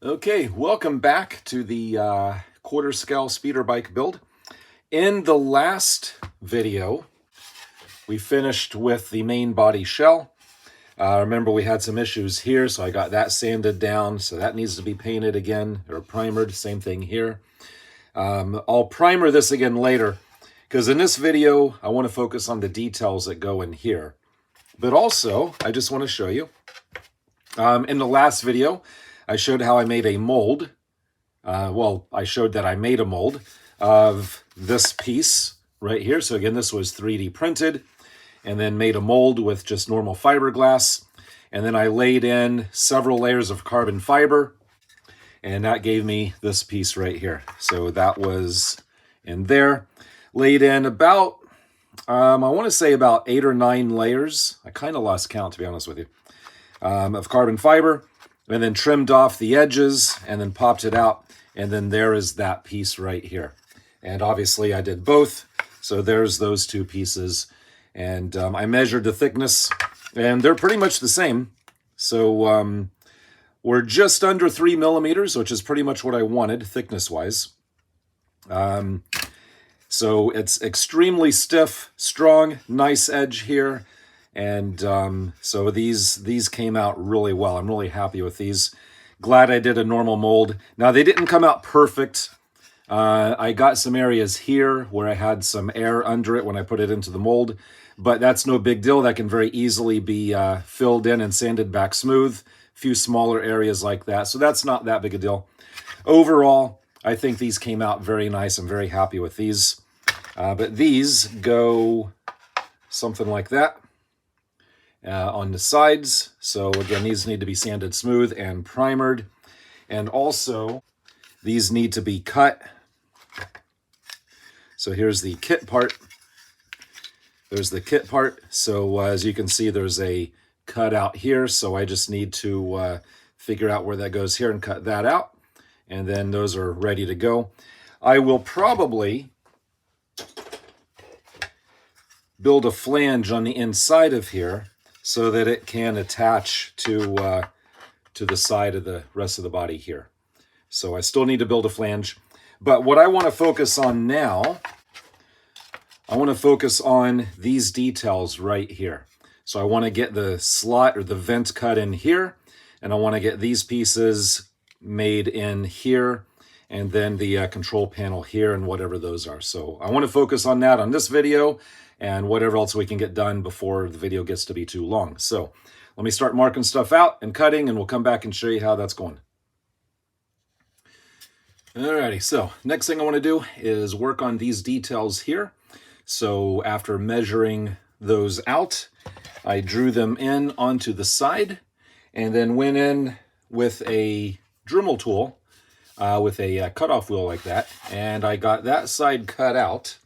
Okay, welcome back to the quarter scale speeder bike build. In the last video, we finished with the main body shell. Remember we had some issues here, so I got that sanded down, so that needs to be painted again, or primered, same thing here. I'll primer this again later, because in this video, I want to focus on the details that go in here. But also, I just want to show you, in the last video, I showed how I made a mold. I showed that I made a mold of this piece right here. So again, this was 3D printed and then made a mold with just normal fiberglass. And then I laid in several layers of carbon fiber, and that gave me this piece right here. So that was in there. Laid in about, I want to say about 8 or 9 layers. I kind of lost count, to be honest with you, of carbon fiber. And then trimmed off the edges and then popped it out. And then there is that piece right here. And obviously I did both. So there's those two pieces. And I measured the thickness and they're pretty much the same. So we're just under 3 millimeters, which is pretty much what I wanted thickness wise. So it's extremely stiff, strong, nice edge here. And so these came out really well. I'm really happy with these. Glad I did a normal mold. Now, they didn't come out perfect. I got some areas here where I had some air under it when I put it into the mold, but that's no big deal. That can very easily be filled in and sanded back smooth. A few smaller areas like that. So that's not that big a deal. Overall, I think these came out very nice. I'm very happy with these. But these go something like that. On the sides. So again, these need to be sanded smooth and primered. And also, these need to be cut. So here's the kit part. There's the kit part. So as you can see, there's a cut out here. So I just need to figure out where that goes here and cut that out. And then those are ready to go. I will probably build a flange on the inside of here so that it can attach to the side of the rest of the body here. So I still need to build a flange. But what I want to focus on now, I want to focus on these details right here. So I want to get the slot or the vent cut in here, and I want to get these pieces made in here, and then the control panel here and whatever those are. So I want to focus on that on this video, and whatever else we can get done before the video gets to be too long. So let me start marking stuff out and cutting, and we'll come back and show you how that's going. Alrighty, so next thing I want to do is work on these details here. So after measuring those out, I drew them in onto the side and then went in with a Dremel tool with a cutoff wheel like that, and I got that side cut out.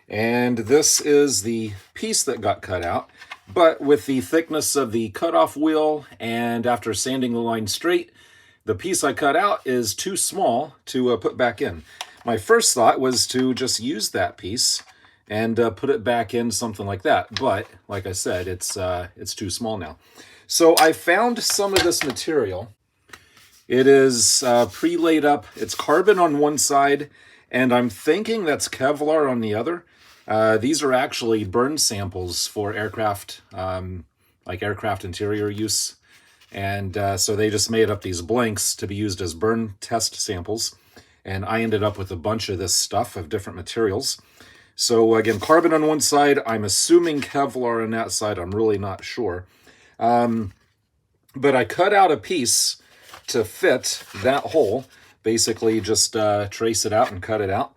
And this is the piece that got cut out, but with the thickness of the cutoff wheel and after sanding the line straight, the piece I cut out is too small to put back in. My first thought was to just use that piece and put it back in something like that. But like I said, it's too small now. So I found some of this material. It is pre-laid up. It's carbon on one side, and I'm thinking that's Kevlar on the other. These are actually burn samples for aircraft, like aircraft interior use. And so they just made up these blanks to be used as burn test samples. And I ended up with a bunch of this stuff of different materials. So again, carbon on one side, I'm assuming Kevlar on that side. I'm really not sure. But I cut out a piece to fit that hole. Basically just trace it out and cut it out.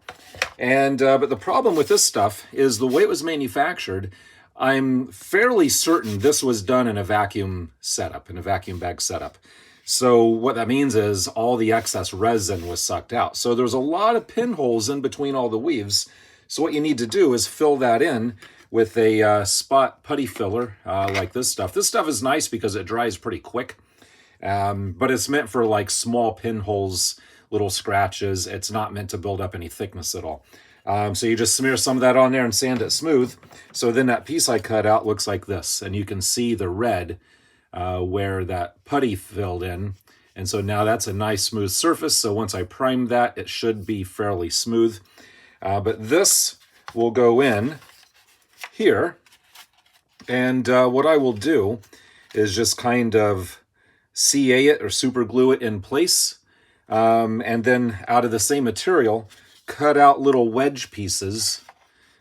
And but the problem with this stuff is the way it was manufactured. I'm fairly certain this was done in a vacuum setup, in a vacuum bag setup. So what that means is all the excess resin was sucked out. So there's a lot of pinholes in between all the weaves. So what you need to do is fill that in with a spot putty filler like this stuff. This stuff is nice because it dries pretty quick, but it's meant for like small pinholes, little scratches. It's not meant to build up any thickness at all. So you just smear some of that on there and sand it smooth. So then that piece I cut out looks like this, and you can see the red where that putty filled in, And so now that's a nice smooth surface. So once I prime that, it should be fairly smooth. But this will go in here. And what I will do is just kind of CA it or super glue it in place. And then out of the same material, cut out little wedge pieces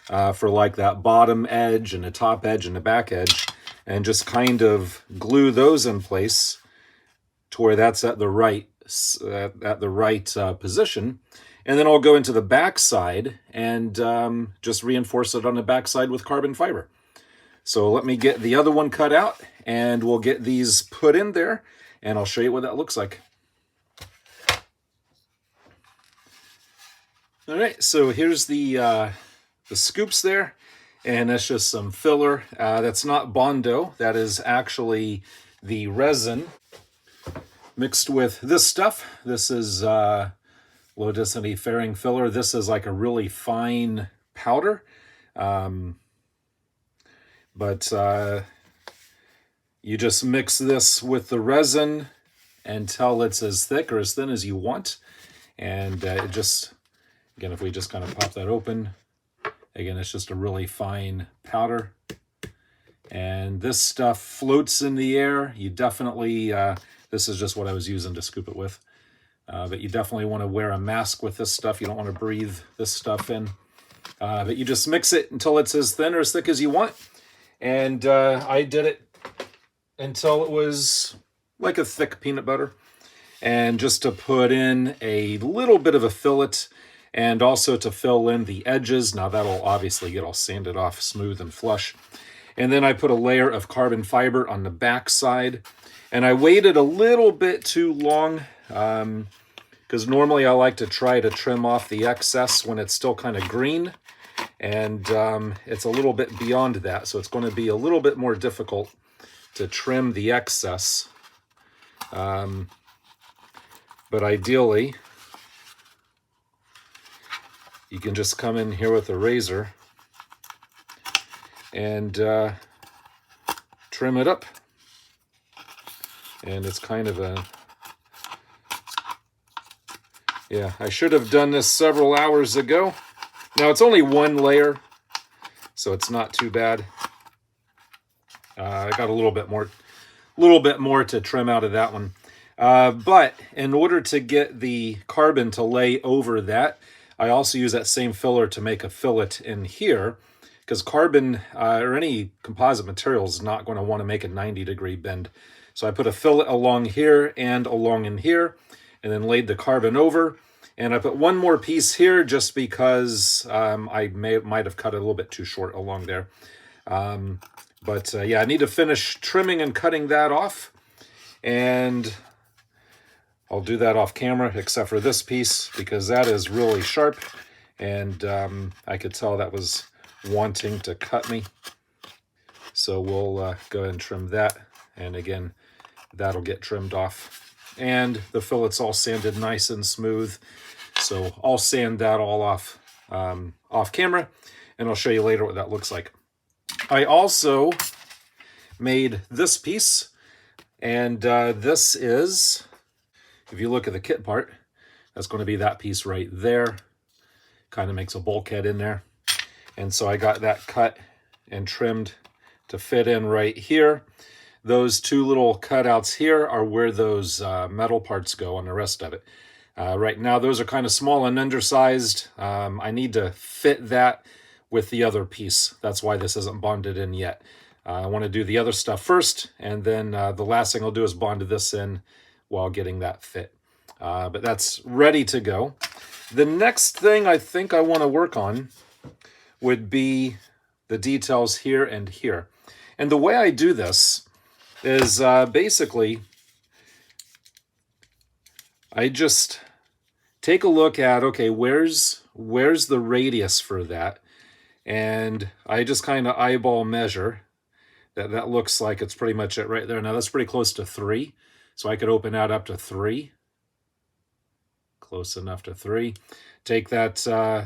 for like that bottom edge and the top edge and the back edge, and just kind of glue those in place to where that's at the right position. And then I'll go into the back side and just reinforce it on the back side with carbon fiber. So let me get the other one cut out, and we'll get these put in there, and I'll show you what that looks like. All right, so here's the scoops there, and that's just some filler. That's not Bondo. That is actually the resin mixed with this stuff. This is low density fairing filler. This is like a really fine powder. But you just mix this with the resin until it's as thick or as thin as you want. And it just, again, if we just kind of pop that open, again, it's just a really fine powder. And this stuff floats in the air. You definitely, this is just what I was using to scoop it with. But you definitely want to wear a mask with this stuff. You don't want to breathe this stuff in. But you just mix it until it's as thin or as thick as you want. And I did it until it was like a thick peanut butter. And just to put in a little bit of a fillet, and also to fill in the edges. Now that'll obviously get all sanded off smooth and flush. And then I put a layer of carbon fiber on the back side. And I waited a little bit too long, because normally I like to try to trim off the excess when it's still kind of green. And it's a little bit beyond that, so it's going to be a little bit more difficult to trim the excess. But ideally, you can just come in here with a razor and trim it up. And it's kind of a... Yeah, I should have done this several hours ago. Now it's only one layer, so it's not too bad. I got a little bit more to trim out of that one. But in order to get the carbon to lay over that, I also use that same filler to make a fillet in here, because carbon or any composite material is not going to want to make a 90-degree bend. So I put a fillet along here and along in here, and then laid the carbon over. And I put one more piece here just because I might have cut it a little bit too short along there. Yeah, I need to finish trimming and cutting that off. And I'll do that off camera, except for this piece, because that is really sharp. And I could tell that was wanting to cut me. So we'll go ahead and trim that. And again, that'll get trimmed off. And the fillet's all sanded nice and smooth. So I'll sand that all off off camera, and I'll show you later what that looks like. I also made this piece, and this is, if you look at the kit part, that's going to be that piece right there. Kind of makes a bulkhead in there. And so I got that cut and trimmed to fit in right here. Those two little cutouts here are where those metal parts go on the rest of it. Right now, those are kind of small and undersized. I need to fit that with the other piece. That's why this isn't bonded in yet. I want to do the other stuff first, and then the last thing I'll do is bond this in while getting that fit. But that's ready to go. The next thing I think I want to work on would be the details here and here. And the way I do this is basically I just take a look at, okay, where's the radius for that? And I just kind of eyeball measure. That looks like it's pretty much it right there. Now that's pretty close to 3. So I could open that up to 3. Close enough to 3. Take that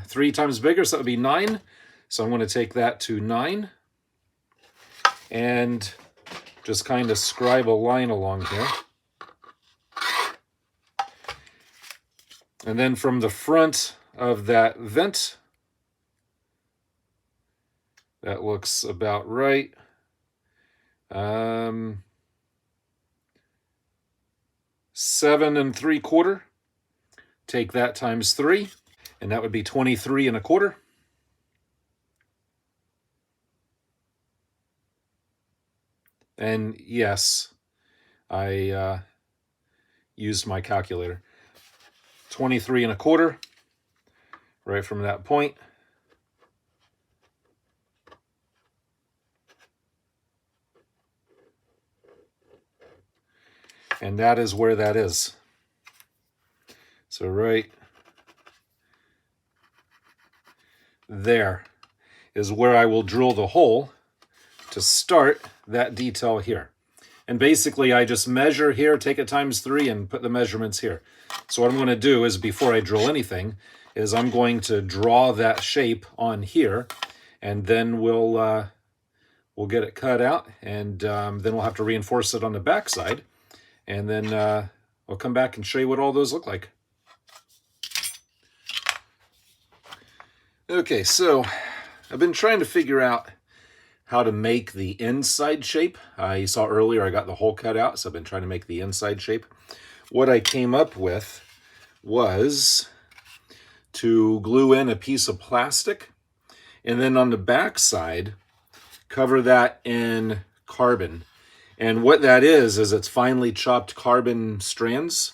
3 times bigger, so that would be 9. So I'm going to take that to 9. And just kind of scribe a line along here. And then from the front of that vent, that looks about right. 7 3/4. Take that times 3, and that would be 23 1/4. And yes, I used my calculator. 23 1/4, right from that point. And that is where that is. So right there is where I will drill the hole to start that detail here. And basically I just measure here, take it times 3, and put the measurements here. So what I'm going to do is, before I drill anything, is I'm going to draw that shape on here, and then we'll get it cut out, and then we'll have to reinforce it on the back side, and then I'll come back and show you what all those look like. Okay, so I've been trying to figure out how to make the inside shape. You saw earlier I got the hole cut out, so I've been trying to make the inside shape. What I came up with was to glue in a piece of plastic, and then on the back side, cover that in carbon. And what that is it's finely chopped carbon strands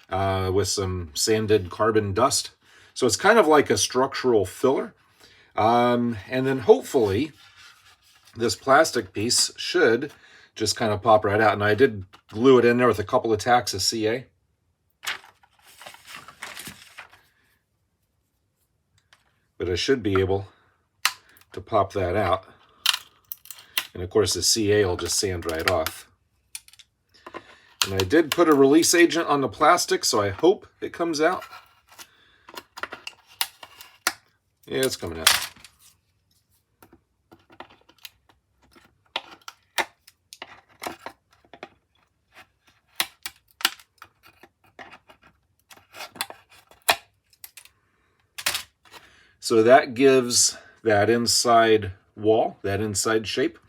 with some sanded carbon dust. So it's kind of like a structural filler. And then hopefully this plastic piece should just kind of pop right out. And I did glue it in there with a couple of tacks of CA. But I should be able to pop that out. And of course the CA will just sand right off. And I did put a release agent on the plastic, so I hope it comes out. Yeah, it's coming out. So that gives that inside wall, that inside shape.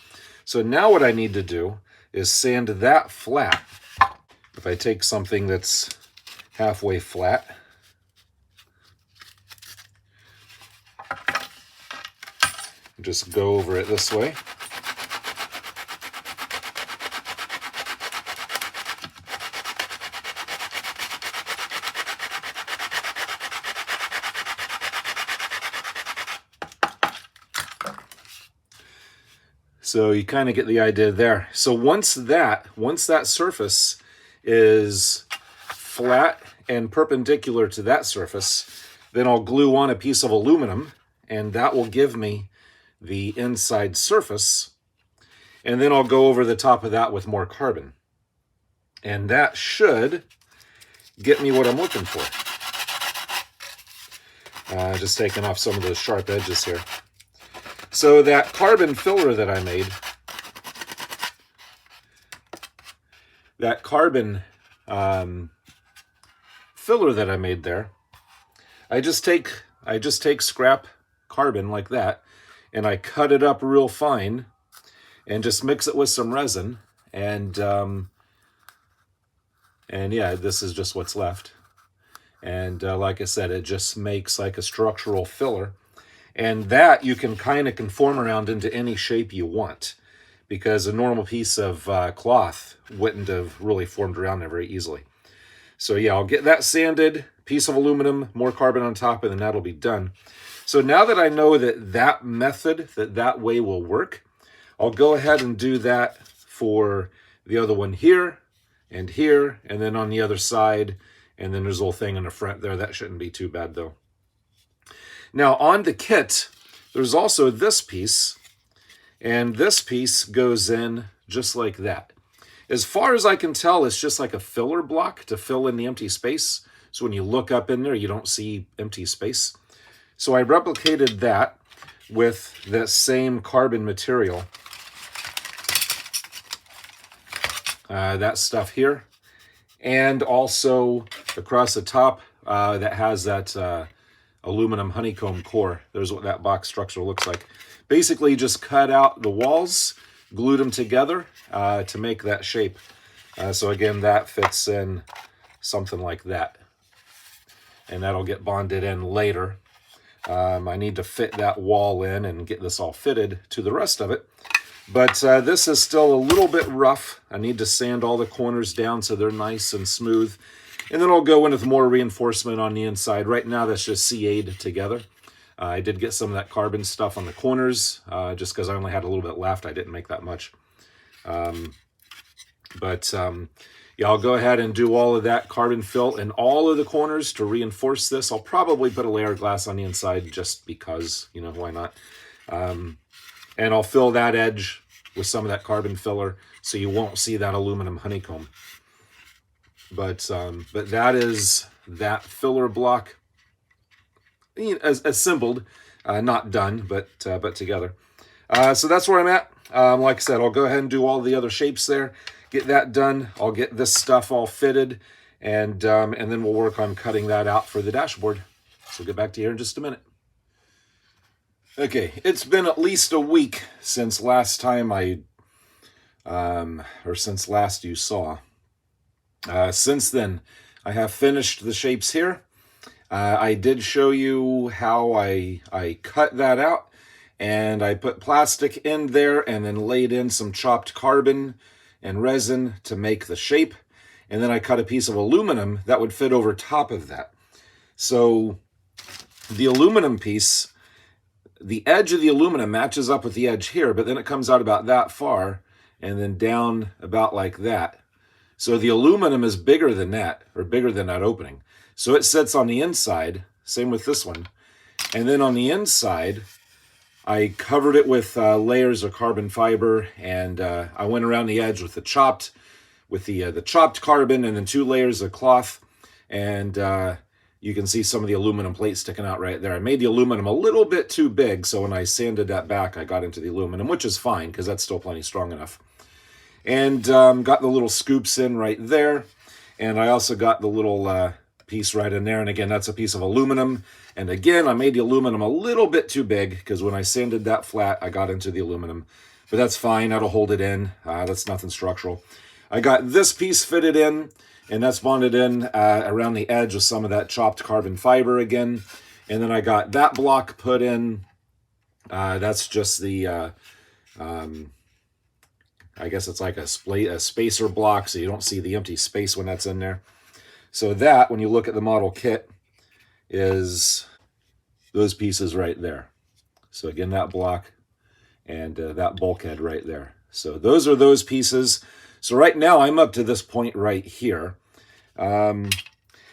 So now what I need to do is sand that flat. If I take something that's halfway flat, just go over it this way. So you kind of get the idea there. So once that surface is flat and perpendicular to that surface, then I'll glue on a piece of aluminum, and that will give me the inside surface. And then I'll go over the top of that with more carbon. And that should get me what I'm looking for. Just taking off some of those sharp edges here. So that carbon filler that I made, that carbon filler that I made there, I just take scrap carbon like that, and I cut it up real fine and just mix it with some resin, and yeah, this is just what's left. And like I said, it just makes like a structural filler. And that you can kind of conform around into any shape you want, because a normal piece of cloth wouldn't have really formed around there very easily. So yeah, I'll get that sanded, piece of aluminum, more carbon on top, and then that'll be done. So now that I know that method, that way will work, I'll go ahead and do that for the other one here, and then on the other side, and then there's a little thing in the front there. That shouldn't be too bad though. Now on the kit, there's also this piece, and this piece goes in just like that. As far as I can tell, it's just like a filler block to fill in the empty space. So when you look up in there, you don't see empty space. So I replicated that with that same carbon material. That stuff here. And also across the top that has that aluminum honeycomb core. There's what that box structure looks like. Basically just cut out the walls, glued them together to make that shape. So again, that fits in something like that. And that'll get bonded in later. I need to fit that wall in and get this all fitted to the rest of it. But this is still a little bit rough. I need to sand all the corners down so they're nice and smooth. And then I'll go in with more reinforcement on the inside. Right now, that's just CA'd together. I did get some of that carbon stuff on the corners, just because I only had a little bit left. I didn't make that much. Yeah, I'll go ahead and do all of that carbon fill in all of the corners to reinforce this. I'll probably put a layer of glass on the inside just because, you know, why not? And I'll fill that edge with some of that carbon filler so you won't see that aluminum honeycomb. But that is that filler block, assembled, not done, but together. So that's where I'm at. Like I said, I'll go ahead and do all the other shapes there, get that done. I'll get this stuff all fitted, and then we'll work on cutting that out for the dashboard. So we'll get back to you here in just a minute. Okay, it's been at least a week since last time since last you saw. Since then, I have finished the shapes here. I did show you how I cut that out, and I put plastic in there and then laid in some chopped carbon and resin to make the shape. And then I cut a piece of aluminum that would fit over top of that. So the aluminum piece, the edge of the aluminum matches up with the edge here, but then it comes out about that far and then down about like that. So the aluminum is bigger than that, or bigger than that opening. So it sits on the inside, same with this one. And then on the inside, I covered it with layers of carbon fiber, and I went around the edge with the chopped carbon, and then 2 layers of cloth. And you can see some of the aluminum plate sticking out right there. I made the aluminum a little bit too big, so when I sanded that back, I got into the aluminum, which is fine because that's still plenty strong enough. And got the little scoops in right there. And I also got the little piece right in there. And again, that's a piece of aluminum. And again, I made the aluminum a little bit too big because when I sanded that flat, I got into the aluminum. But that's fine. That'll hold it in. That's nothing structural. I got this piece fitted in, and that's bonded in around the edge with some of that chopped carbon fiber again. And then I got that block put in. That's just the... I guess it's like a spacer block, so you don't see the empty space when that's in there. So that, when you look at the model kit, is those pieces right there. So again, that block and that bulkhead right there. So those are those pieces. So right now, I'm up to this point right here. And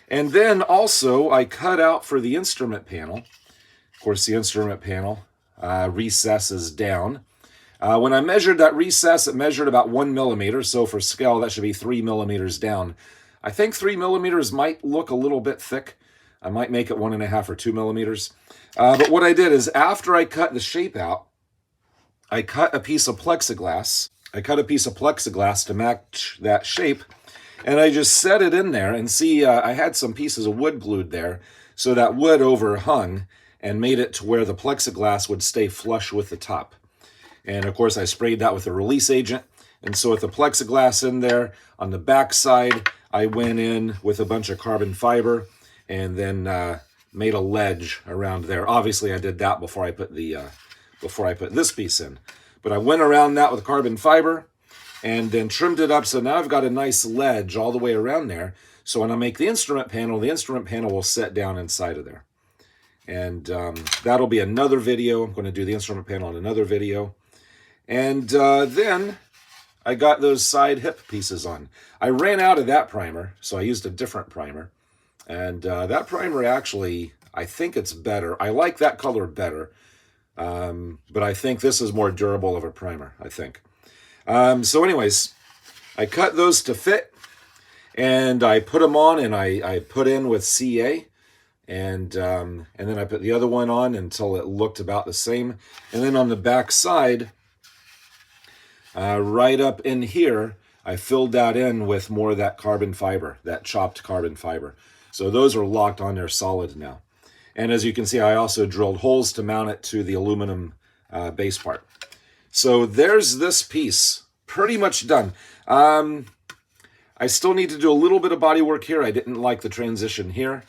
then also, I cut out for the instrument panel. Of course, the instrument panel recesses down. When I measured that recess, it measured about 1 millimeter. So for scale, that should be 3 millimeters down. I think 3 millimeters might look a little bit thick. I might make it 1.5 or 2 millimeters. But what I did is after I cut the shape out, I cut a piece of plexiglass. I cut a piece of plexiglass to match that shape. And I just set it in there, and see, I had some pieces of wood glued there. So that wood overhung and made it to where the plexiglass would stay flush with the top. And of course, I sprayed that with a release agent. And so with the plexiglass in there, on the back side, I went in with a bunch of carbon fiber and then made a ledge around there. Obviously, I did that before I put this piece in. But I went around that with carbon fiber and then trimmed it up. So now I've got a nice ledge all the way around there. So when I make the instrument panel will set down inside of there. And that'll be another video. I'm going to do the instrument panel in another video. And then I got those side hip pieces on. I ran out of that primer, so I used a different primer. And that primer actually, I think it's better. I like that color better. But I think this is more durable of a primer, I think. So anyways, I cut those to fit. And I put them on, and I put in with CA. And then I put the other one on until it looked about the same. And then on the back side... right up in here, I filled that in with more of that carbon fiber, that chopped carbon fiber. So those are locked on there solid now. And as you can see, I also drilled holes to mount it to the aluminum base part. So there's this piece, pretty much done. I still need to do a little bit of body work here. I didn't like the transition here.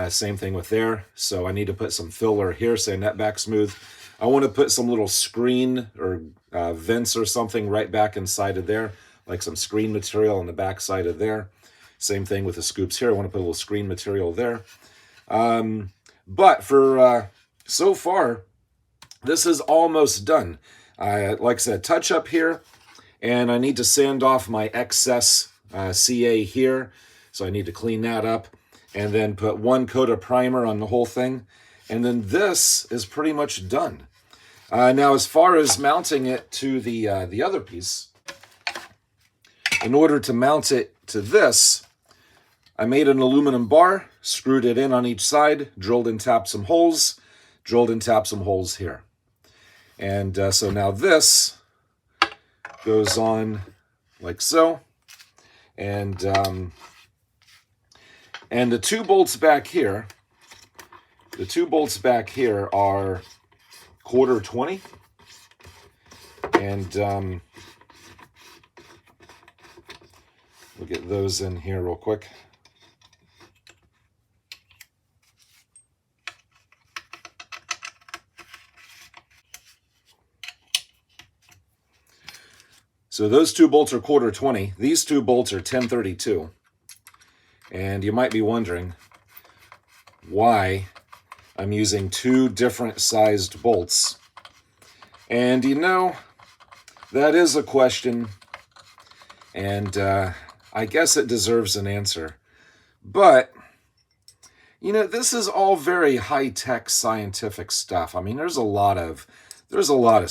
Same thing with there. So I need to put some filler here, sand that back smooth. I want to put some little screen or vents or something right back inside of there, like some screen material on the back side of there. Same thing with the scoops here. I want to put a little screen material there. But for so far, this is almost done. Like I said, touch up here, and I need to sand off my excess CA here. So I need to clean that up and then put one coat of primer on the whole thing. And then this is pretty much done. Now, as far as mounting it to the other piece, in order to mount it to this, I made an aluminum bar, screwed it in on each side, drilled and tapped some holes, drilled and tapped some holes here. And so now this goes on like so. And the two bolts back here, are 1/4 20. And we'll get those in here real quick. So those two bolts are 1/4 20. These two bolts are 10/32. And you might be wondering why I'm using two different sized bolts. And you know, that is a question. And I guess it deserves an answer. But, you know, this is all very high-tech scientific stuff. I mean, there's a lot of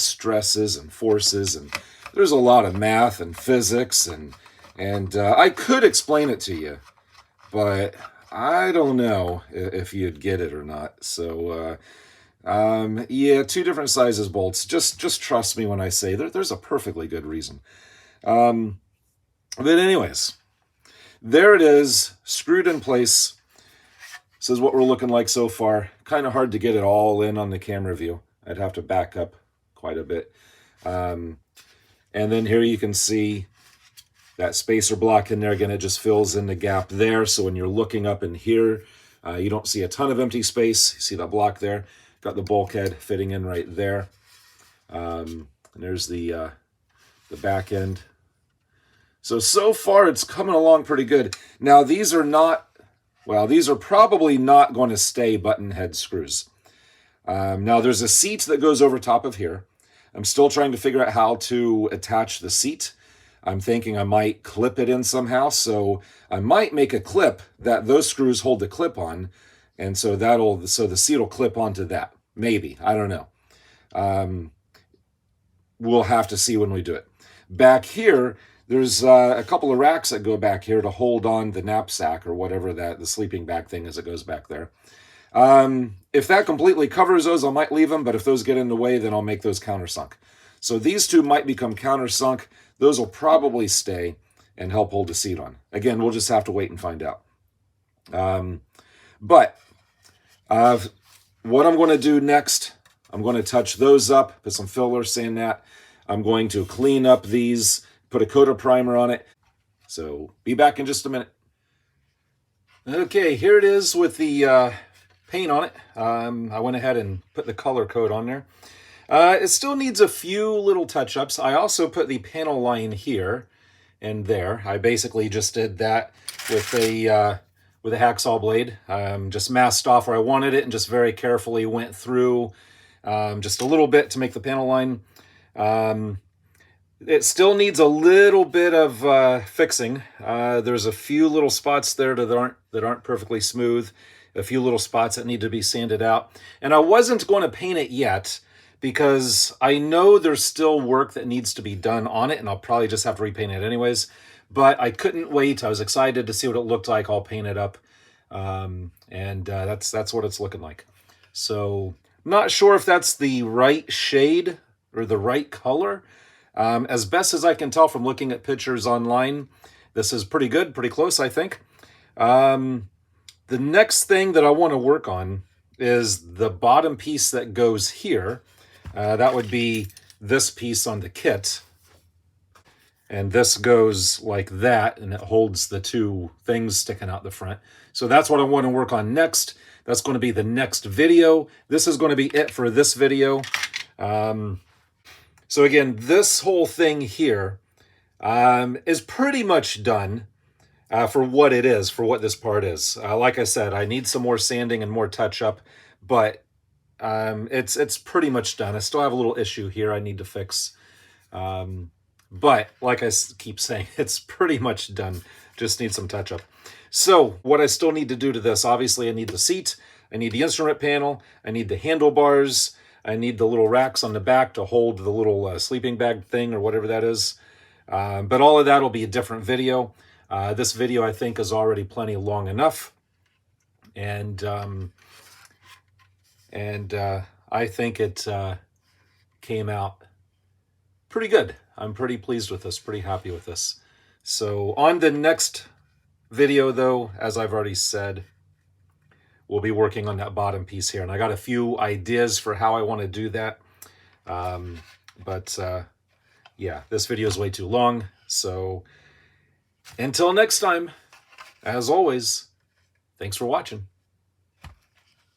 stresses and forces, and there's a lot of math and physics, and I could explain it to you, but I don't know if you'd get it or not. So, yeah, two different sizes bolts. Just trust me when I say there's a perfectly good reason. But anyways, there it is, screwed in place. This is what we're looking like so far. Kind of hard to get it all in on the camera view. I'd have to back up quite a bit. And then here you can see that spacer block in there. Again, it just fills in the gap there. So when you're looking up in here, you don't see a ton of empty space. You see that block there. Got the bulkhead fitting in right there. And there's the back end. So far it's coming along pretty good. Now these are not, well, these are probably not going to stay button head screws. Now there's a seat that goes over top of here. I'm still trying to figure out how to attach the seat. I'm thinking I might clip it in somehow. So I might make a clip that those screws hold the clip on. And so the seat will clip onto that. Maybe, I don't know. We'll have to see when we do it. Back here, there's a couple of racks that go back here to hold on the knapsack or whatever the sleeping bag thing is that goes back there. If that completely covers those, I might leave them, but if those get in the way, then I'll make those countersunk. So these two might become countersunk. Those will probably stay and help hold the seat on. Again, we'll just have to wait and find out. But what I'm going to do next, I'm going to touch those up, put some filler, sand that. I'm going to clean up these, put a coat of primer on it. So be back in just a minute. Okay, here it is with the paint on it. I went ahead and put the color code on there. It still needs a few little touch-ups. I also put the panel line here and there. I basically just did that with a hacksaw blade. Just masked off where I wanted it and just very carefully went through just a little bit to make the panel line. It still needs a little bit of fixing. There's a few little spots there that aren't perfectly smooth. A few little spots that need to be sanded out. And I wasn't going to paint it yet because I know there's still work that needs to be done on it, and I'll probably just have to repaint it anyways. But I couldn't wait. I was excited to see what it looked like all painted up. That's what it's looking like. So not sure if that's the right shade or the right color. As best as I can tell from looking at pictures online, this is pretty good, pretty close, I think. The next thing that I want to work on is the bottom piece that goes here. That would be this piece on the kit. And this goes like that, and it holds the two things sticking out the front. So that's what I want to work on next. That's going to be the next video. This is going to be it for this video. So again, this whole thing here is pretty much done for what it is, for what this part is. Like I said, I need some more sanding and more touch-up, but it's pretty much done. I still have a little issue here I need to fix. But like I keep saying, it's pretty much done. Just need some touch up. So what I still need to do to this, obviously I need the seat, I need the instrument panel, I need the handlebars, I need the little racks on the back to hold the little sleeping bag thing or whatever that is. But all of that will be a different video. This video I think is already plenty long enough. And I think it came out pretty good. I'm pretty pleased with this, pretty happy with this. So on the next video, though, as I've already said, we'll be working on that bottom piece here. And I got a few ideas for how I want to do that. Yeah, this video is way too long. So until next time, as always, thanks for watching.